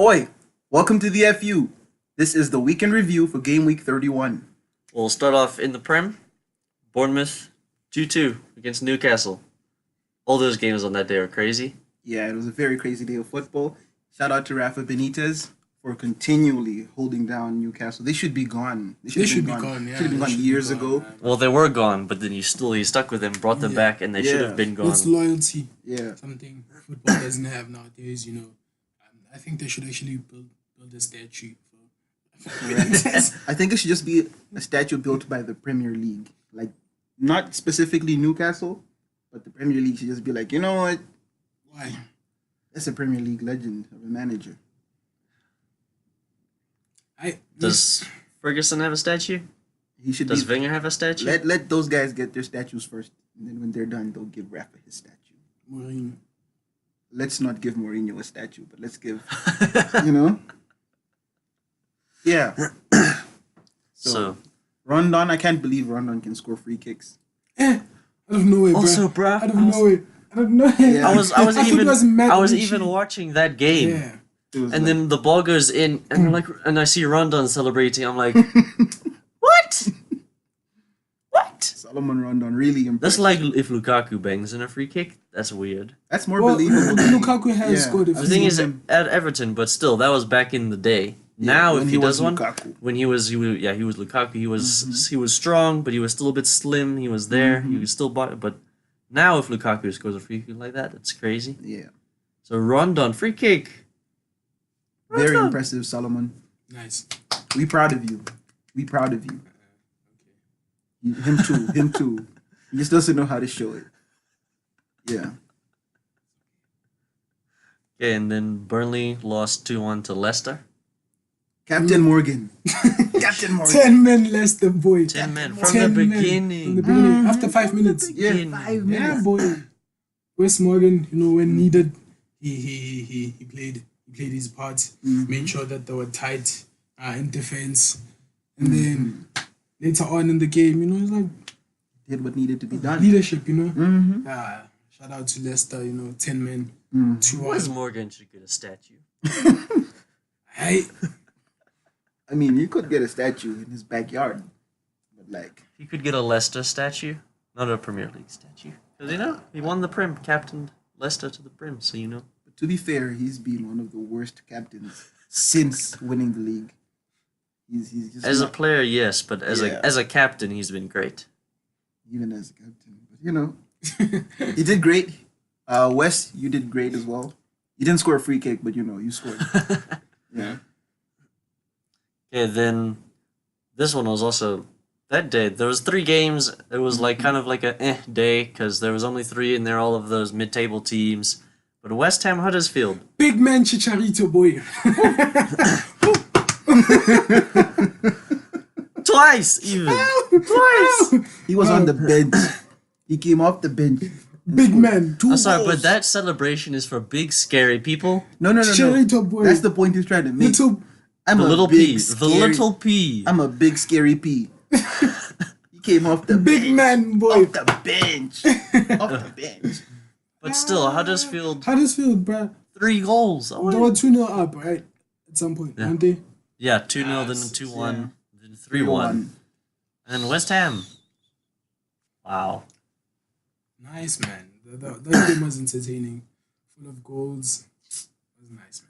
Oi, welcome to the FU. This is the weekend review for Gameweek 31. We'll start off in the Prem. Bournemouth 2-2 against Newcastle. All those games on that day are crazy. Yeah, it was a very crazy day of football. Shout out to Rafa Benitez for continually holding down Newcastle. They should be gone. They should be gone. Yeah, should have been gone years ago. Well, they were gone, but then he stuck with them, brought them back, and they should have been gone. It's loyalty. Yeah. Something football doesn't have nowadays, I think they should actually build a statue for I think it should just be a statue built by the Premier League. Like, not specifically Newcastle, but the Premier League should just be like, you know what? Why? That's a Premier League legend of a manager. Does Ferguson have a statue? He should. Does Wenger have a statue? Let those guys get their statues first, and then when they're done, they'll give Rafa his statue. Mourinho. Let's not give Mourinho a statue, but let's give, Yeah. So Rondon, I can't believe Rondon can score free kicks. Out of nowhere, bro. Out of nowhere. Yeah. I was Messi. even watching that game. Yeah. And then the ball goes in, and I see Rondon celebrating. I'm like, what? What? Solomon Rondon really impressed. That's like if Lukaku bangs in a free kick. That's weird. That's more believable. Lukaku has scored a The few. thing is, at Everton, but still, that was back in the day. Now, when if he he does was one, Lukaku. when he was Lukaku. He was strong, but he was still a bit slim. He was there. He was still but now if Lukaku scores a free kick like that, it's crazy. Yeah. So Rondon free kick. Very Rondon. impressive, Solomon. Nice. We proud of you. We proud of you. Him too. Him too. He just doesn't know how to show it. Yeah. Okay, and then Burnley lost 2-1 to Leicester. Captain Morgan. Captain Morgan. 10 men less the boy. 10 men from 10 the men beginning. From the beginning. After 5 minutes. Yeah, Beginning. 5 Yeah, minutes. boy. Wes Morgan, when needed, he played his part, made sure that they were tight in defense, and then later on in the game, it's like Did what needed to be done. leadership, Mm-hmm. Shout out to Leicester, 10 men, 2 Wes hours. Morgan should get a statue. Hey, I mean, you could get a statue in his backyard, but like, He could get a Leicester statue, not a Premier League statue. Because, he won the Prim, captained Leicester to the Prim, so but to be fair, he's been one of the worst captains since winning the league. He's just As a not, player, yes, but as a captain, he's been great. even as a captain. But he did great. Wes, you did great as well. You didn't score a free kick, but you scored. Yeah. Okay, then this one was also that day. There was 3 games. It was like kind of like a day because there was only 3 in there, all of those mid-table teams. But West Ham Huddersfield. big man Chicharito, boy. Twice, even. Twice. He was on the bench. He came off the bench. Big man. I'm sorry, but that celebration is for big, scary people. No. Chicharito, boy. That's the point he's trying to make. Little I'm The a little big P. scary- The little P. I'm a big scary P. He came off the big bench. man, boy. Off the bench. Off the bench. But still, Huddersfield, Huddersfield, bruh. 3 goals. They were 2-0 up, right? At some point, weren't they? Yeah, 2-0, then 2-1, then 3-1. And then West Ham. Wow. Nice, man. That game was entertaining. Full of goals. It was nice,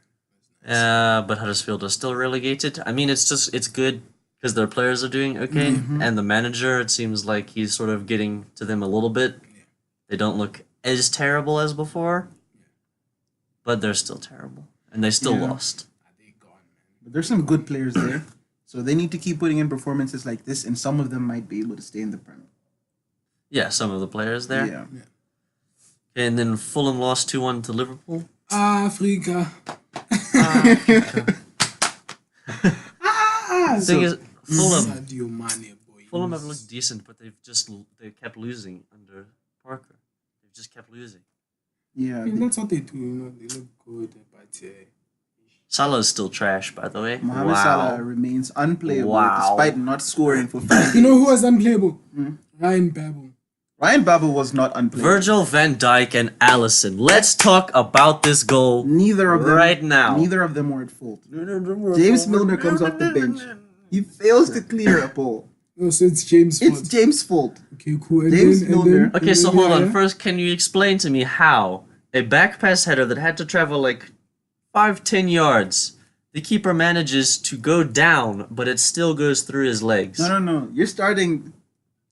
man. But Huddersfield is still relegated. I mean, it's good because their players are doing okay, and the manager, it seems like he's sort of getting to them a little bit. They don't look as terrible as before, but they're still terrible, and they still lost. They gone, man. But there's some good players there. So they need to keep putting in performances like this, and some of them might be able to stay in the Premier. Yeah, some of the players there. Yeah. And then Fulham lost 2-1 to Liverpool. Africa. The thing is, Fulham Sadio Mane, boy. Fulham have looked decent, but they kept losing under Parker. They've just kept losing. Yeah. I mean, that's what they do, They look good, but Salah's still trash, by the way. Mohamed Salah remains unplayable Wow. despite not scoring for 5 you know who was unplayable? Hmm? Ryan Babel. Ryan Babel was not unplayable. Virgil van Dijk and Allison. Let's talk about this goal Neither of them right now. Neither of them were at fault. James Milner comes off the bench. He fails to clear a ball. Oh, so it's James' fault. It's James' fault. Okay, cool. And James then, Milner. And then, Okay, so and then, hold on. yeah. First, can you explain to me how a back pass header that had to travel like 5-10 yards, the keeper manages to go down, but it still goes through his legs? No. You're starting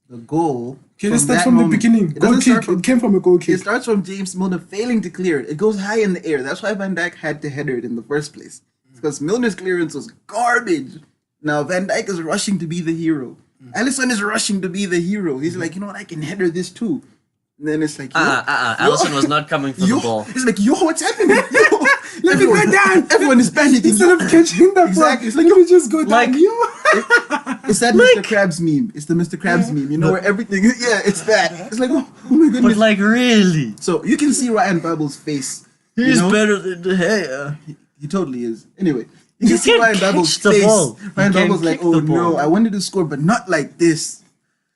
the goal. Okay, let's start from the beginning. It Goal doesn't start kick. from- It came from a goal It kick. starts from James Milner failing to clear it. It goes high in the air. That's why Van Dijk had to header it in the first place. Because Milner's clearance was garbage. Now Van Dijk is rushing to be the hero. Alisson is rushing to be the hero. He's like, you know what, I can header this too. And then it's like, Allison was not coming for the ball. It's like, yo, what's happening? Yo, Let me go down. Everyone is panicking. Instead of catching the Exactly. ball, It's like, let me just go like- down. Yo. It's that Mr. Krabs meme. It's the Mr. Krabs meme. You know where everything. Yeah, it's that. It's like, oh my goodness. But like, really? So you can see Ryan Babel's face. He's you know? better than De Gea. He totally is. Anyway, you can You see can't Ryan Babel's catch the face. ball. You Ryan can't Babel's like, kick oh the ball." no, I wanted to score, but not like this.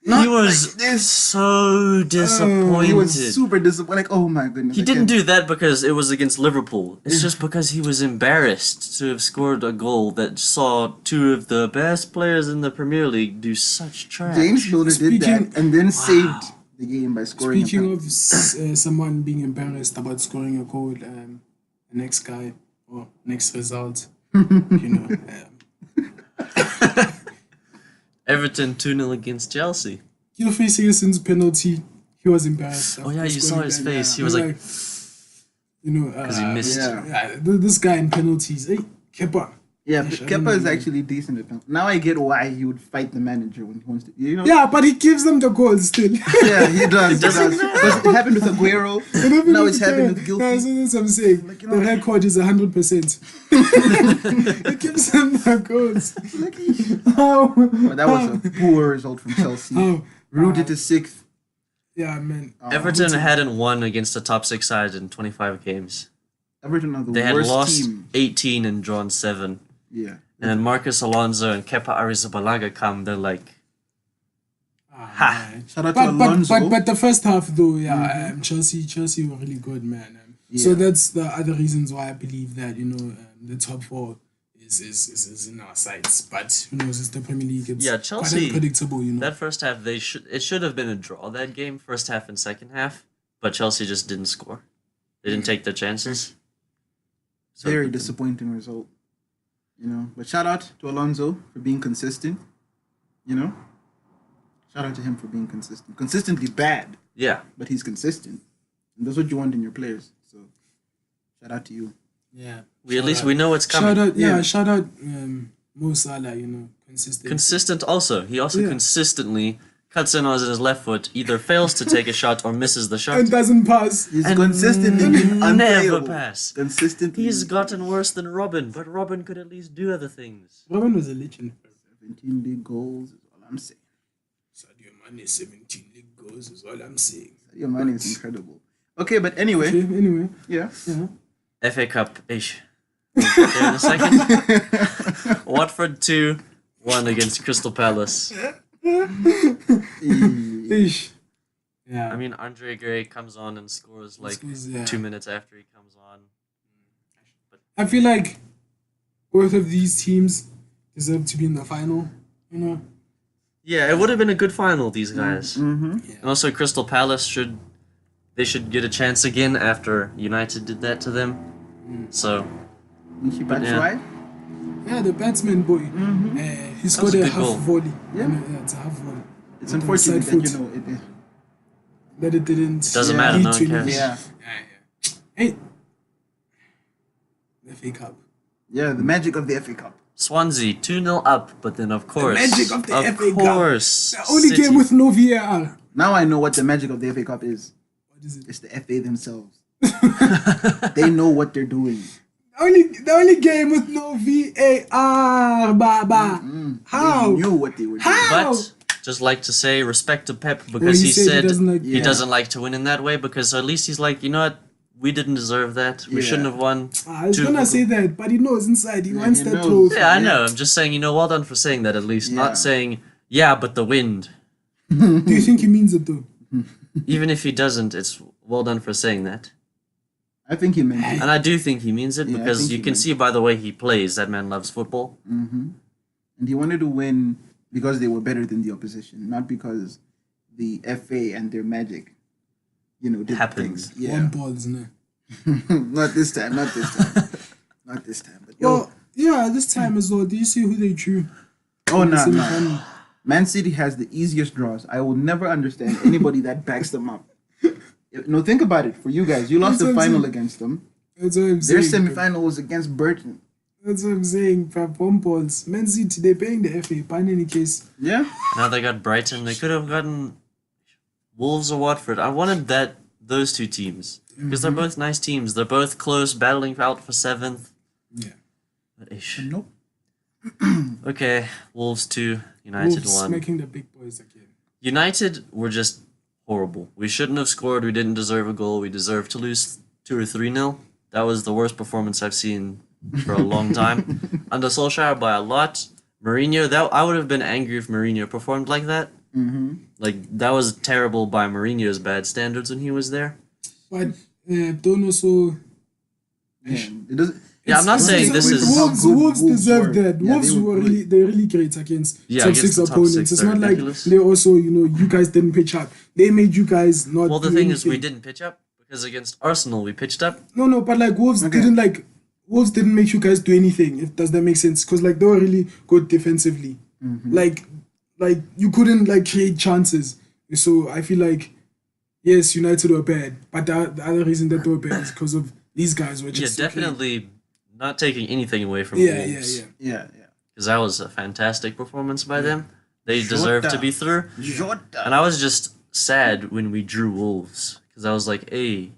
Not He was like this. so disappointed. He was super disappointed. Like, oh my goodness. He I didn't can't- do that because it was against Liverpool. It's just because he was embarrassed to have scored a goal that saw two of the best players in the Premier League do such trash. James Milner did Speaking- that and then saved the game by scoring. a Speaking penalty. of someone being embarrassed about scoring a goal, the next guy or next result, you know, Everton 2-0 against Chelsea. you know, facing since penalty, he was embarrassed. Oh, yeah, after you saw scoring his that, face. yeah. He was like- you know, Because he missed. Yeah. this guy in penalties. Hey, Kepa. Yeah, Ish, but I don't Kepa is know. actually decent at penalty. Now I get why he would fight the manager when he wants to. You know? Yeah, but he gives them the goals still. Yeah, he does. He does. Because it happened with Aguero. Now it's happened with Yeah, Gilfie. so that's what I'm saying. Like, you know, The record is 100%. He gives them the goals. How? But that was a poor result from Chelsea. How? Rooted to sixth. Yeah, man. Everton hadn't won against a top 6 side in 25 games. Everton are the They had worst lost team. 18 and drawn 7. Yeah. And then Marcus Alonso and Kepa Arrizabalaga come, they're like, Ah, man. Shout out to Alonso. But the first half though, yeah, Chelsea were really good, man. So Yeah. that's the other reasons why I believe that the top 4 is in our sights. But who knows? It's the Premier League. It's Yeah, quite Chelsea- unpredictable. You know. that first half, it should have been a draw, that game, first half and second half. But Chelsea just didn't score. They didn't take their chances. So- Very disappointing result. You know, but shout out to Alonso for being consistent. You know, shout out to him for being consistent. Consistently bad, Yeah. but he's consistent, and that's what you want in your players. So, shout out to you. Yeah. At least we know what's coming. Shout out, Yeah. shout out, Mo Salah. Consistent. Consistent also. He also Yeah. consistently cuts in on his left foot, either fails to take a shot or misses the shot. and doesn't pass. He's And consistently been never unplayable. pass. Consistently, He's gotten worse than Robin, but Robin could at least do other things. Robin was a legend. 17 league goals. Is all I'm saying. Sadio Mane 17 league goals is all I'm saying. Your money is incredible. Okay, but anyway, Okay, anyway, yeah. FA Cup ish. There in a second. Watford 2-1 against Crystal Palace. Ish. Yeah. I mean, Andre Gray comes on and scores like Scores, yeah. 2 minutes after he comes on. I feel like both of these teams deserve to be in the final. Yeah, it would have been a good final, these guys. Mm-hmm. And also, Crystal Palace should get a chance again after United did that to them. So, Michi But, yeah. Batshuayi. Yeah, the batsman boy. He scored a a good half goal. volley. Yeah. It's a half volley. It's On the unfortunate side that foot. That it didn't. doesn't matter, lead no one to cares. anything. yeah, Hey. The FA Cup. yeah, the magic of the FA Cup. Swansea 2-0 up, but then of course, magic of the FA Cup. course, The only City. game with no VAR. Now I know what the magic of the FA Cup is. What is it? It's the FA themselves. They know what they're doing. The only game with no VAR, Baba. How? They knew what they were doing. How? But just like to say respect to Pep because Well, he he said said he doesn't like- he Yeah. doesn't like to win in that way because at least he's like, you know what, we didn't deserve that. We Yeah. shouldn't have won. I was Two- gonna say that, but he knows inside. He wants he that knows. trophy. Yeah, I Yeah. know. I'm just saying, you know, well done for saying that at least. Yeah. Not saying, yeah, but the wind. Do you think he means it though? even if he doesn't, it's well done for saying that. I think he meant it. And I do think he means it Yeah, I because think you he can meant see by the way he plays that man loves football. And he wanted to win because they were better than the opposition, not because the FA and their magic, did Happened. things. Yeah. One balls, no. Not this time. Not this time. Not this time. But Well, yeah, this time as well. Do you see who they drew? oh no, Semi-final. no. Man City has the easiest draws. I will never understand anybody that backs them up. No, think about it. For you guys, you lost That's the what I'm final saying. against them. That's what I'm Their saying. semi-final was against Burton. That's what I'm saying. One balls. Man City, they're paying the FA. But in any case, Yeah. Now they got Brighton. They could have gotten Wolves or Watford. I wanted those two teams because they're both nice teams. They're both close, battling out for 7th. yeah. But ish. Nope. Okay, Wolves 2, United Wolves 1. smacking the big boys again. United were just horrible. We shouldn't have scored. We didn't deserve a goal. We deserved to lose 2 or 3-0. That was the worst performance I've seen for a long time. Under Solskjaer by a lot. Mourinho, I would have been angry if Mourinho performed like that. Like, that was terrible by Mourinho's bad standards when he was there. But don't also. Yeah. It doesn't. Yeah, I'm not it's saying taken this away is- from how Wolves, good Wolves deserve were. that. Yeah, Wolves they were good. they're really great against Yeah, top against 6 the top opponents. 6, It's they're not like ridiculous. they also, you guys didn't pitch up. They made you guys not. Well, the do thing is, we anything. didn't pitch up because against Arsenal, we pitched up. No, but like Wolves Okay. Wolves didn't make you guys do anything. If does that make sense? Because like they were really good defensively. Like you couldn't like create chances. So I feel like yes, United were bad, but the other reason that they were bad is because of these guys were Yeah, just so definitely not taking anything away from Yeah, Wolves. yeah. Yeah. Because that was a fantastic performance by them. They deserved to be through. Jota. And I was just sad when we drew Wolves. Because I was like, hey,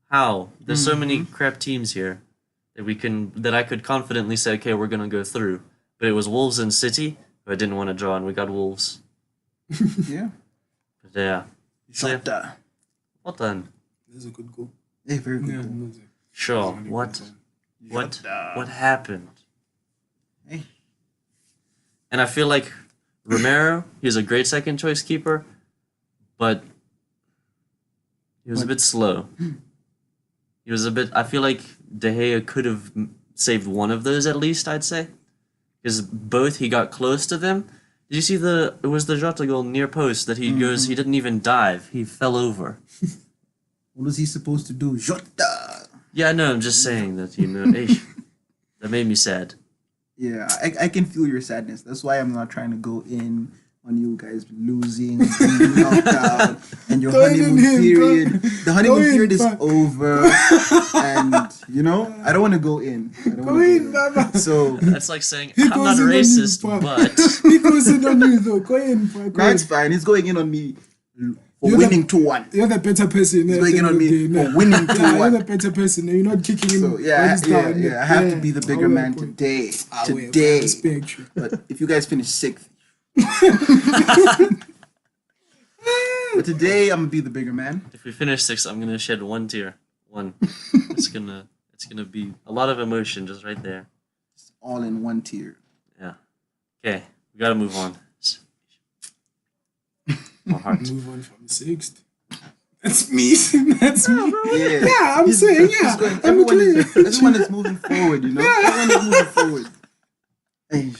how? There's so many crap teams here that I could confidently say, okay, we're going to go through. But it was Wolves and City who I didn't want to draw, and we got Wolves. Yeah. But yeah. So, yeah, Jota. well done. That's a good goal. Hey, very good. Yeah, goal. no, it's Sure. a really What? good What? Jota. What happened? Hey. And I feel like Romero, he's a great second choice keeper, but he was a bit slow. He was a bit. I feel like De Gea could have saved one of those at least. I'd say, because both he got close to them. Did you see it was the Jota goal near post that he goes? He didn't even dive. He fell over. What was he supposed to do? Jota. Yeah, no, I'm just saying that hey, that made me sad. Yeah, I can feel your sadness. That's why I'm not trying to go in on you guys losing, being knocked out, and your Go in on honeymoon him, period. bro. The honeymoon Go in, period is bro. over, and I don't want to go in. I don't Go wanna in, go in. Baba. So That's like saying He I'm goes not in on you, racist, bro. but He goes in on you though. Go in, bro. Go no, in. it's fine. He's going in on me for You're winning 2-1. You're the better person. He's going in on me for winning Yeah, you're the 2-1. better person. You're not kicking him. So yeah. I have to be the bigger man today. Today. Respect you. But if you guys finish 6th. But today I'm gonna be the bigger man. if we finish 6th, I'm gonna shed one tear. One. It's gonna be a lot of emotion just right there. All in one tier. Yeah. Okay, we gotta move on. My heart. Move on from 6th. That's me. That's me. Yeah, Yeah, I'm saying, yeah. I'm everyone is moving forward, Everyone is moving forward. Hey.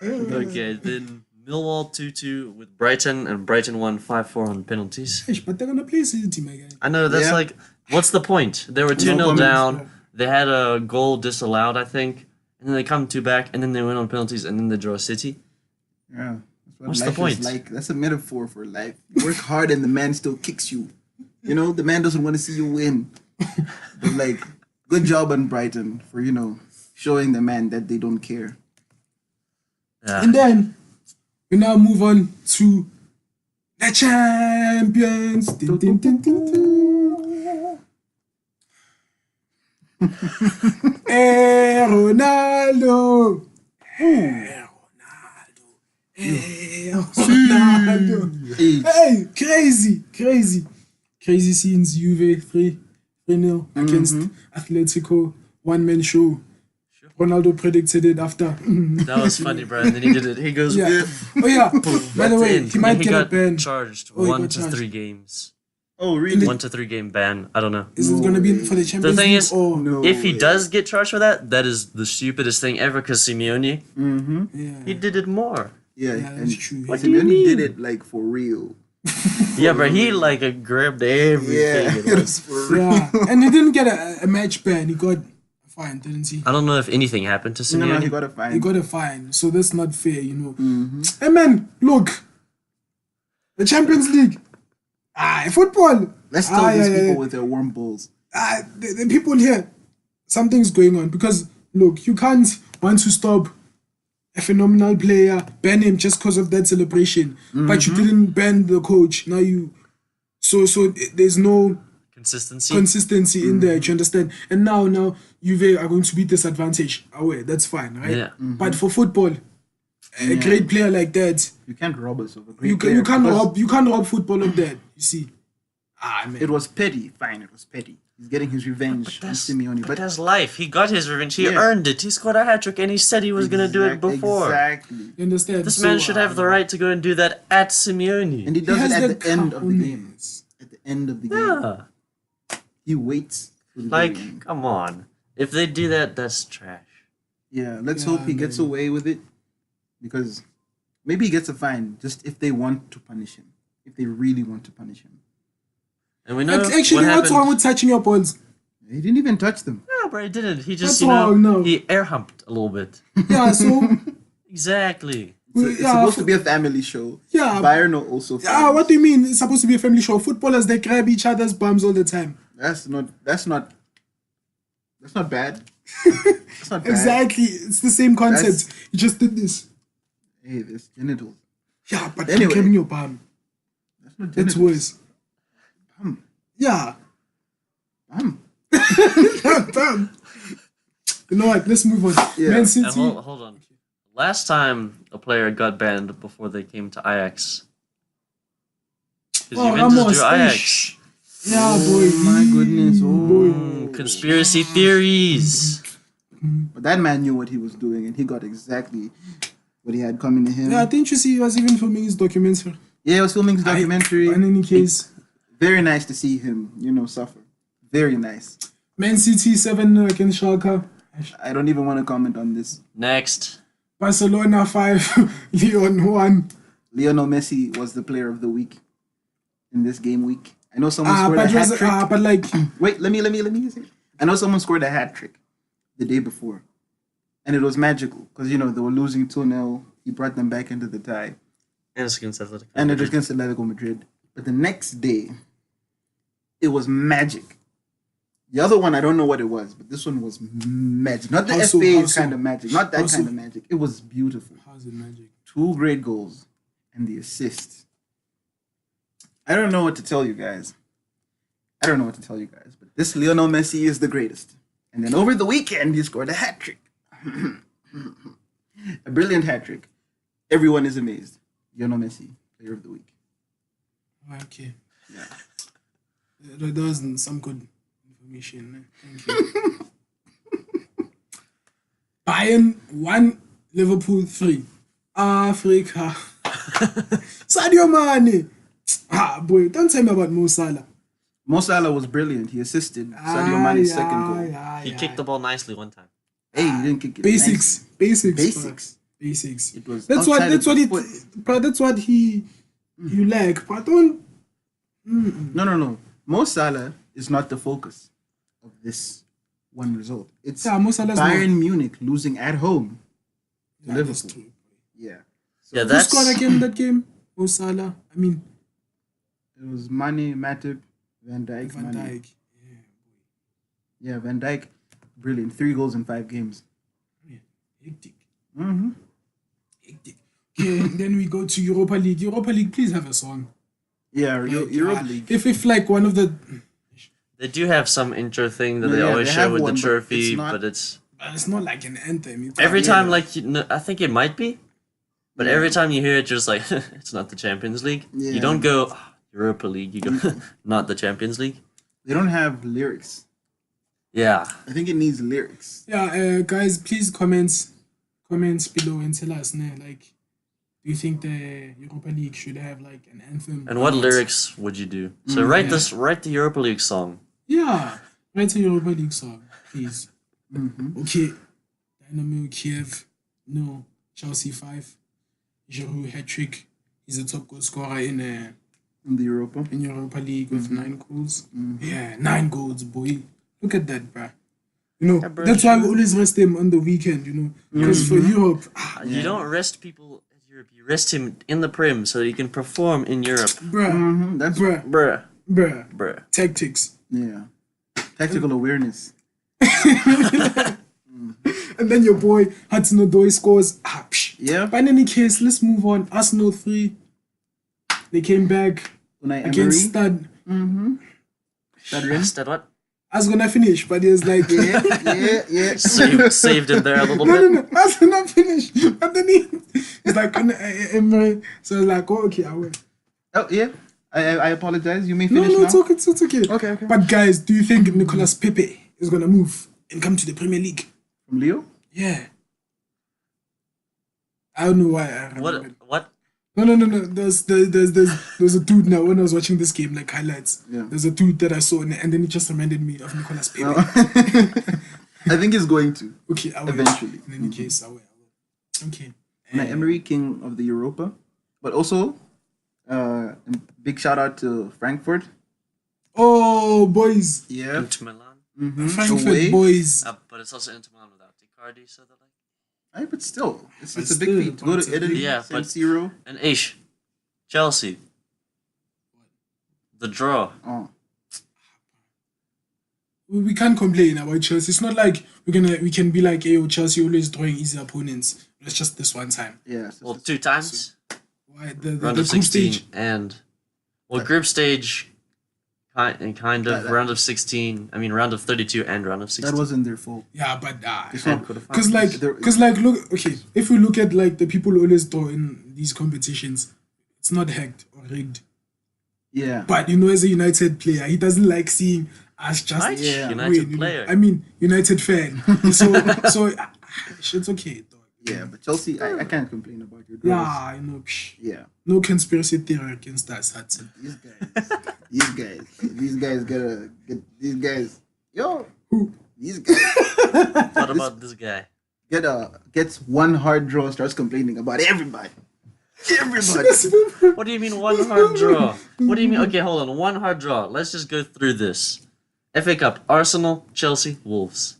Okay, then Millwall 2-2 with Brighton, and Brighton won 5-4 on penalties. But they're gonna play City, my guy. I know, that's Yeah. like, what's the point? They were 2-0 comment. down, they had a goal disallowed, I think, and then they come 2 back, and then they win on penalties, and then they draw City. Yeah. That's what What's the life point? is like. That's a metaphor for life. You work hard and the man still kicks you. The man doesn't want to see you win. But like, good job on Brighton for, showing the man that they don't care. Yeah. And then we now move on to the champions. Dun, dun, dun, dun, dun. Hey, Ronaldo. Hey, Ronaldo. Hey, Ronaldo. Hey. Hey, crazy scenes. Juve 3-0 against Atletico. One-man show. Ronaldo predicted it after. That was funny, bro. And then he did it. He goes, Yeah. "Whiff." Oh yeah. By the That's way, it. he might get a got ban. charged Oh, he 1 got to charged. 3 games. Oh, really? 1 to 3 game ban. I don't know. Is it No going to be way. for the Champions thing League is- or No If he way. does get charged for that, that is the stupidest thing ever. Because Simeone, Mm-hmm. yeah? he did it more. Yeah, Yeah, and that's true. What do you Simeone mean? did it like for real. Yeah, but he like grabbed everything. Yeah, and, it like- was for real. Yeah, and he didn't get a match ban. He got a fine, didn't he? I don't know if anything happened to No, Simeone. he got a fine. He got a fine, so that's not fair, you know. Mm-hmm. Hey man, look, the Champions League, football. Let's tell these yeah, people yeah. with their warm balls. The people here, something's going on because look, you can't want to stop a phenomenal player, ban him just because of that celebration, but you didn't ban the coach. Now you, so there's no Consistency. consistency in there. Do you understand? And now Juve are going to be disadvantaged. Away, that's fine, right? Yeah. But for football, a great player like that, You can't rob us of a great you player can't because rob football of that. You see, man. It was petty. Fine, it was petty. He's getting his revenge on Simeone. But But that's life. He got his revenge. He Yeah. earned it. He scored a hat trick, and he said he was gonna do it before. Exactly. You understand? This man should have the right to go and do that at Simeone. And he does has it at the the end of the game. cojones. At the end of the game. Yeah. He waits for the Like, very end. come on. If they do that, that's trash. Yeah, let's Yeah, hope he gets man. away with it. Because maybe he gets a fine just if they want to punish him. If they really want to punish him. And we know Actually, what what's wrong happened. with touching your balls? He didn't even touch them. No, but he didn't. He just, What's you know, wrong? No. he air humped a little bit. Yeah, so Exactly. It's yeah, supposed to be a family show. Yeah. Bayern are also Ah, what do you mean? It's supposed to be a family show. Footballers, they grab each other's bums all the time. That's not bad. That's not bad. Exactly. It's the same concept. You just did this. Hey, there's genitals. Yeah, but Anyway. grabbing your bum. That's not That's genitals. worse. Bum. Yeah. Bum. Bum. You know what? Let's move on. Yeah. Man And City. hold on. Last time a player got banned before they came to Ajax. Because Oh, Juventus Ramos. drew Ajax. Ish. Yeah, boy. Oh, my goodness. Oh. Conspiracy theories. But that man knew what he was doing, and he got exactly what he had coming to him. Yeah, didn't you see he was even filming his documentary? Yeah, he was filming his documentary. In any case, Very nice to see him, suffer. Very nice. Man City 7 against Schalke. I don't even want to comment on this. Next. Barcelona 5, Lyon 1. Lionel Messi was the player of the week in this game week. I know someone scored a hat trick. But like, Wait, let me say it. I know someone scored a hat trick the day before. And it was magical because, they were losing 2-0. He brought them back into the tie. And it's against Atletico. And it was against Atletico Madrid. But the next day, it was magic. The other one, I don't know what it was, but this one was magic. Not the How so? FA How so? kind of magic. Not that How so? kind of magic. It was beautiful. how's it magic? 2 great goals and the assist. I don't know what to tell you guys. But this Lionel Messi is the greatest. And then over the weekend, he scored a hat trick. A brilliant hat trick. Everyone is amazed. Lionel Messi, player of the week. Okay. Yeah. That was some good information. Thank you. Bayern 1, Liverpool 3. Africa. Sadio Mane. Boy, don't tell me about Mo Salah. Mo Salah was brilliant. He assisted Sadio Mane's second goal. He kicked the ball nicely one time. Hey, he didn't kick it. Basics. nicely. Basics. Basics. Basics. It was That's what outside of his foot. but that's what he you like. But don't No. Mo Salah is not the focus of this one result. It's Mo Salah's Bayern Munich losing at home to Yeah, that's Liverpool. true. Yeah. So Yeah, Who that's scored again that game? Mo Salah. I mean it was Mane, Matip, Van Dijk, Van Mane. Dijk. Yeah, Van Dijk, brilliant. 3 goals in 5 games. Yeah. Hectic. Mm-hmm. Hectic. Okay, then we go to Europa League. Europa League, please have a song. Yeah, Like, Europa League. If like one of the they do have some intro thing that No, they yeah, always they show have with one, the but trophy, it's not- but it's it's not like an anthem. It's every like- time like I think it might be, but every time you hear it, you're just like it's not the Champions League. Yeah. You don't go "Ah, Europa League. You go not the Champions League. They don't have lyrics. Yeah, I think it needs lyrics. Yeah, guys, please comments below and tell us, like, Do you think the Europa League should have like an anthem? And what or not? lyrics would you do? So write the Europa League song. Yeah, write a Europa League song, please. Okay, Dynamo Kiev, no. Chelsea 5. Giroud hat trick. He's a top goal scorer in Europa League with 9 goals. Yeah, 9 goals, boy. Look at that, bruh. You know, bro, that's why we always rest him on the weekend, you know. Because for Europe, You don't rest people at Europe. You rest him in the Prim so he can perform in Europe. bruh, That's Bruh. tactics. yeah. Tactical awareness. And then your boy Hudson Odoi scores. Yeah. But in any case, let's move on. Arsenal 3. They came back Unai Emery. against Stad. Is that what? I was gonna finish, but he was like, Yeah. Saved him there a little no, bit. I was gonna finish. And then he's like, Emery. So I was like, oh, okay, I will. Oh, yeah. I apologize. You may No, finish now. it's okay. Okay. But guys, do you think Nicolas Pepe is gonna move and come to the Premier League? From Leo? Yeah. I don't know why. I remembered. What? No. There's a dude now when I was watching this game, like highlights. Yeah. There's a dude that I saw, and then it just reminded me of Nicolas Pepe. I think he's going to. Okay, I will. Eventually. In any case, I will. Okay. Unai Emery, king of the Europa. But also, a big shout out to Frankfurt. Oh, boys. Yeah. Inter Milan. Frankfurt Away. boys. But it's also Inter Milan without Icardi, so they're like. Aye, but still, it's But a big still, feat. To go it's to a Italy, Yeah, San but- Siro. And Aish, Chelsea. The draw. Oh. We can't complain about Chelsea. It's not like we can be like, hey, Chelsea always drawing easy opponents. It's just this one time. Yeah. Well, 2 times. Why the Round the of group 16 stage? and group stage kind of That- round of 16. I mean round of 32 and round of 16. That wasn't their fault. Yeah, but It's And not. quarterfinals. because look, okay, if we look at like the people who always draw in these competitions, it's not hacked or rigged. Yeah. But you know, as a United player, he doesn't like seeing us just Right? Yeah. United win, you know. player. I mean, United fan. so it's okay, dog. Yeah, but Chelsea, I can't complain about your Yeah, draws. I know. Yeah. No conspiracy theory against us, Hudson. These guys gotta get these guys. Yo, Who? these guys What about this guy? gets one hard draw, starts complaining about everybody. Everybody. What do you mean one hard draw? What do you mean? Okay, hold on. One hard draw. Let's just go through this. FA Cup: Arsenal, Chelsea, Wolves.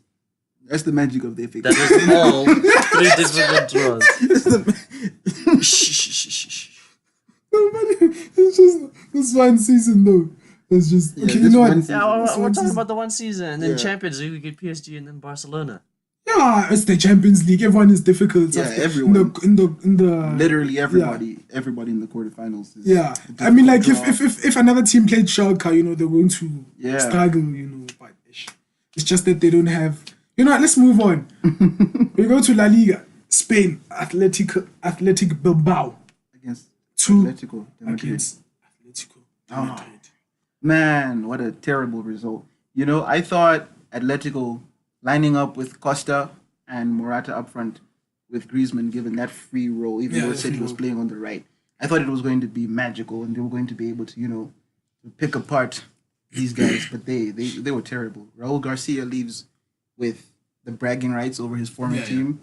That's the magic of the FA That Cup. is all 3 different draws. That's the Shh. It's just this one season though. It's just Yeah, okay. You this know one what? season. Yeah, we're This one talking season. about the one season, and then Yeah. Champions League, we get PSG and then Barcelona. Yeah, it's the Champions League. Everyone is difficult. Yeah, after- everyone. in the Literally everybody in the quarterfinals. Is Yeah, a I mean, like difficult draw. if another team played Schalke, you know, they're going to Yeah. struggle, you know. But it's just that they don't have. You know what? Let's move on. We go to La Liga, Spain, Athletic Bilbao against Two Atletico de Madrid. against Atletico de Oh. Madrid. Man, what a terrible result. You know, I thought Atletico lining up with Costa and Morata up front with Griezmann given that free role, even Yeah, though the it said free he was role. playing on the right. I thought it was going to be magical and they were going to be able to, you know, to pick apart these guys, but they were terrible. Raul Garcia leaves with the bragging rights over his former Yeah, team.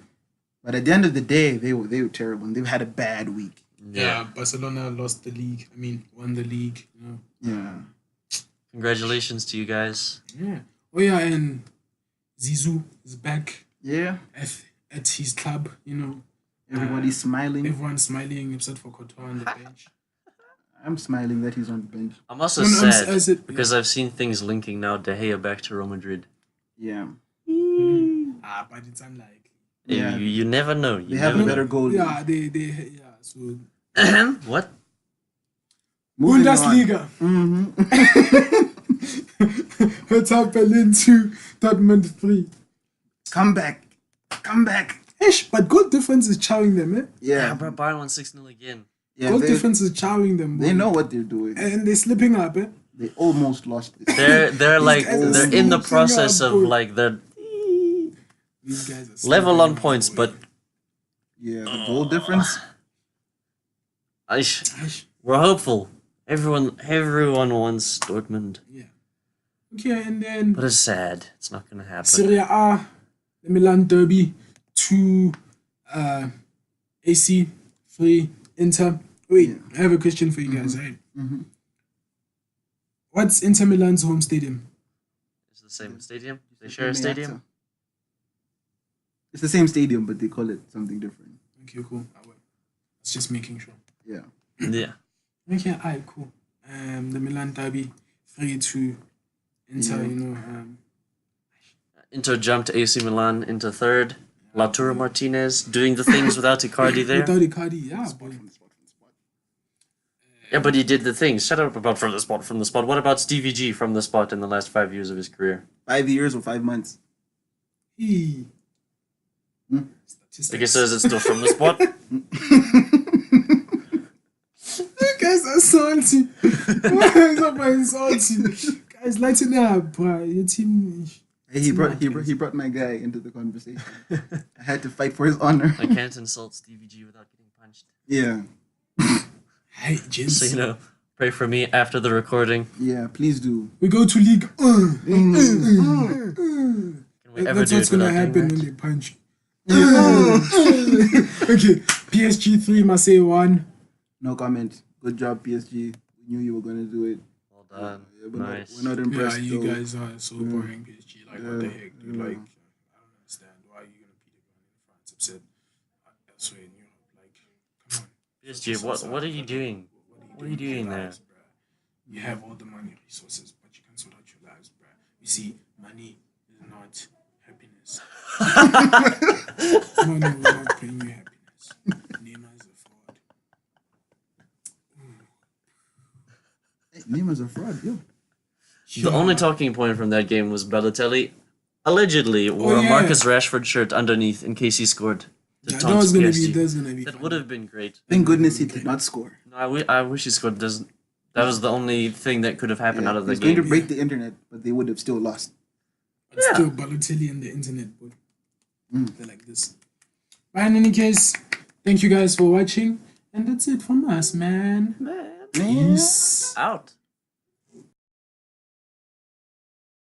But at the end of the day, they were terrible and they've had a bad week. Yeah, Barcelona lost the league. I mean, won the league. You know. Yeah. Congratulations to you guys. Yeah. Oh yeah, and Zizou is back Yeah. at his club. You know, Everybody's smiling. everyone's smiling except for Courtois on the bench. I'm smiling that he's on the bench. I'm also No, no, sad I said- because I've seen things linking now De Gea back to Real Madrid. Yeah. But it's unlikely. Yeah. You never know. You They have never a better goal. Yeah, yeah. So know. What? Moving on. Bundesliga. Mhm. Hertha Berlin 2, Dortmund 3. Come back. Ish, but goal difference is chowing them, eh? Yeah, Yeah. bro, Bayern won 6-0 again. Yeah, Goal they, difference is chowing them. they boy. know what they're doing. And they're slipping up, eh? They almost lost it. They're like guys are they're in the sneaking process up, of boy. like they're These guys are level slipping on up, points, boy. but Yeah, the goal difference. We're hopeful. Everyone wants Dortmund. Yeah. Okay, and then But it's sad. It's not gonna happen. Serie A, the Milan derby, 2 AC, 3 Inter. Wait, I have a question for you guys, right? Mm-hmm. What's Inter Milan's home stadium? It's the same stadium. They share a stadium. It's the same stadium, but they call it something different. Okay, cool. I was just making sure. Yeah. Yeah. Okay, alright, cool. The Milan derby, 3-2 Inter, Yeah. you know. Inter jumped AC Milan into third. Lautaro Martinez doing the things without Icardi there. Without Icardi, yeah. Boy. Yeah, but he did the things. Shut up about from the spot. What about Stevie G from the spot in the last 5 years of his career? 5 years or 5 months. Hey. Like it says, it's still from the spot. You guys are salty. Why is that salty? Guys, lighten up, bro. Your team. Hey, he brought my guy into the conversation. I had to fight for his honor. I can't insult Stevie G without getting punched. Yeah. Hey, Jins. So, you know, pray for me after the recording. Yeah, please do. We go to league. Can we ever That's do what's it gonna without happen doing when that? they punch. Okay, PSG 3, Marseille 1. No comment. Good job, PSG. We knew you were gonna do it. Well done. Yeah, Nice. we're not Yeah, impressed. you though. guys are so boring, PSG. Like, what the heck, dude? Yeah. Like, I don't understand. Why are you gonna beat everyone in France? Upset elsewhere in Europe. Like, come on. PSG, what are you doing? What are you doing with your there? lives, bruh? You have all the money, resources, but you can't sort out your lives, bruh. You see, money is not happiness. Money will not bring you happiness. Neymar is a fraud. Hey, Neymar's a fraud, yo. The only talking point from that game was Balotelli allegedly wore a yeah. Marcus Rashford shirt underneath in case he scored. To Yeah, taunt that's gonna PSG. be. That's gonna be. That fun. would have been great. Thank goodness he did not score. No, I wish he scored. That was the only thing that could have happened out of the He's going game. to break the internet, but they would have still lost. But still, Balotelli and the internet, boy. They're like this. But in any case, thank you guys for watching, and that's it from us, man. Man. Peace. Out.